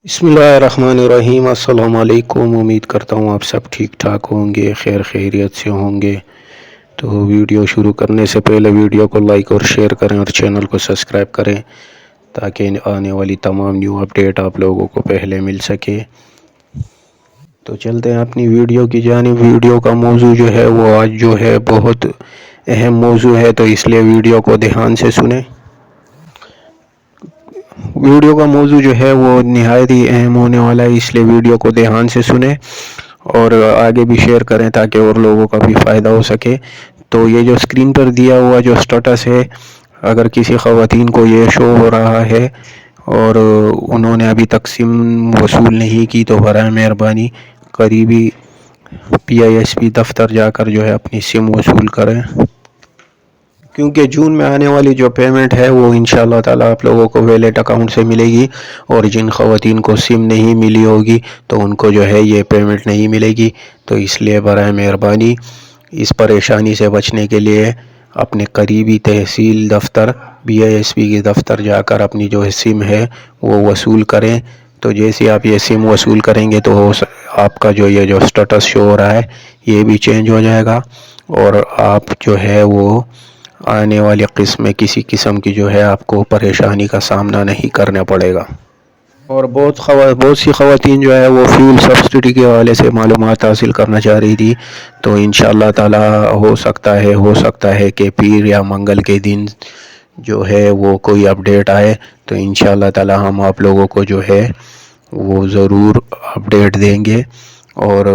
بسم اللہ الرحمن الرحیم۔ السلام علیکم، امید کرتا ہوں آپ سب ٹھیک ٹھاک ہوں گے، خیر خیریت سے ہوں گے۔ تو ویڈیو شروع کرنے سے پہلے ویڈیو کو لائک اور شیئر کریں اور چینل کو سبسکرائب کریں تاکہ آنے والی تمام نیو اپڈیٹ آپ لوگوں کو پہلے مل سکے۔ تو چلتے ہیں اپنی ویڈیو کی جانب۔ ویڈیو کا موضوع جو ہے وہ آج جو ہے بہت اہم موضوع ہے، تو اس لیے ویڈیو کو دھیان سے سنیں۔ ویڈیو کا موضوع جو ہے وہ نہایت ہی اہم ہونے والا ہے، اس لیے ویڈیو کو دھیان سے سنیں اور آگے بھی شیئر کریں تاکہ اور لوگوں کا بھی فائدہ ہو سکے۔ تو یہ جو اسکرین پر دیا ہوا جو سٹیٹس ہے، اگر کسی خواتین کو یہ شو ہو رہا ہے اور انہوں نے ابھی تک سم وصول نہیں کی تو برائے مہربانی قریبی PISP دفتر جا کر جو ہے اپنی سم وصول کریں، کیونکہ جون میں آنے والی جو پیمنٹ ہے وہ انشاءاللہ تعالیٰ آپ لوگوں کو ویلیٹ اکاؤنٹ سے ملے گی، اور جن خواتین کو سم نہیں ملی ہوگی تو ان کو جو ہے یہ پیمنٹ نہیں ملے گی۔ تو اس لیے برائے مہربانی اس پریشانی سے بچنے کے لیے اپنے قریبی تحصیل دفتر BISP کے دفتر جا کر اپنی جو سم ہے وہ وصول کریں۔ تو جیسے آپ یہ سم وصول کریں گے تو آپ کا جو یہ جو سٹیٹس شو ہو رہا ہے یہ بھی چینج ہو جائے گا، اور آپ جو ہے وہ آنے والی قسط میں کسی قسم کی جو ہے آپ کو پریشانی کا سامنا نہیں کرنا پڑے گا۔ اور بہت سی خواتین جو ہے وہ فیول سبسڈی کے حوالے سے معلومات حاصل کرنا چاہ رہی تھی، تو انشاءاللہ تعالی ہو سکتا ہے کہ پیر یا منگل کے دن جو ہے وہ کوئی اپڈیٹ آئے، تو انشاءاللہ تعالی ہم آپ لوگوں کو جو ہے وہ ضرور اپڈیٹ دیں گے، اور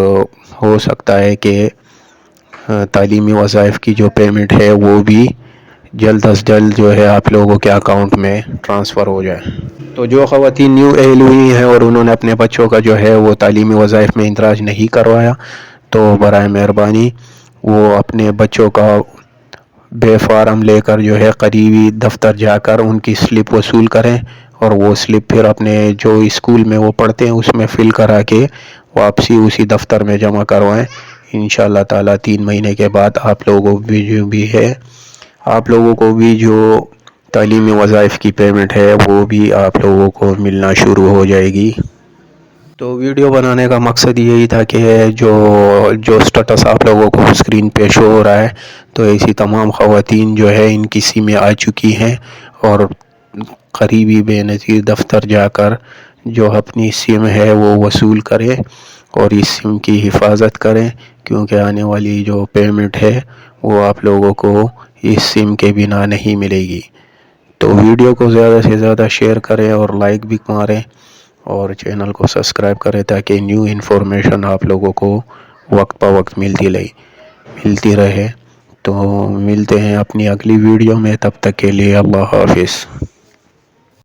ہو سکتا ہے کہ تعلیمی وظائف کی جو پیمنٹ ہے وہ بھی جلد از جلد جو ہے آپ لوگوں کے اکاؤنٹ میں ٹرانسفر ہو جائے۔ تو جو خواتین نیو اہل ہوئی ہیں اور انہوں نے اپنے بچوں کا جو ہے وہ تعلیمی وظائف میں اندراج نہیں کروایا، تو برائے مہربانی وہ اپنے بچوں کا بے فارم لے کر جو ہے قریبی دفتر جا کر ان کی سلپ وصول کریں، اور وہ سلپ پھر اپنے جو اسکول میں وہ پڑھتے ہیں اس میں فل کرا کے واپسی اسی دفتر میں جمع کروائیں۔ انشاءاللہ تعالیٰ 3 مہینے کے بعد آپ لوگوں کو بھی جو تعلیمی وظائف کی پیمنٹ ہے وہ بھی آپ لوگوں کو ملنا شروع ہو جائے گی۔ تو ویڈیو بنانے کا مقصد یہی تھا کہ جو سٹیٹس آپ لوگوں کو اسکرین پہ شو ہو رہا ہے، تو ایسی تمام خواتین جو ہے ان کی سمیں آ چکی ہیں، اور قریبی بے نظیر دفتر جا کر جو اپنی سم ہے وہ وصول کریں اور اس سم کی حفاظت کریں، کیونکہ آنے والی جو پیمنٹ ہے وہ آپ لوگوں کو اس سم کے بنا نہیں ملے گی۔ تو ویڈیو کو زیادہ سے زیادہ شیئر کریں اور لائک بھی ماریں، اور چینل کو سبسکرائب کریں تاکہ نیو انفارمیشن آپ لوگوں کو وقت پہ وقت ملتی رہے۔ تو ملتے ہیں اپنی اگلی ویڈیو میں، تب تک کے لیے اللہ حافظ۔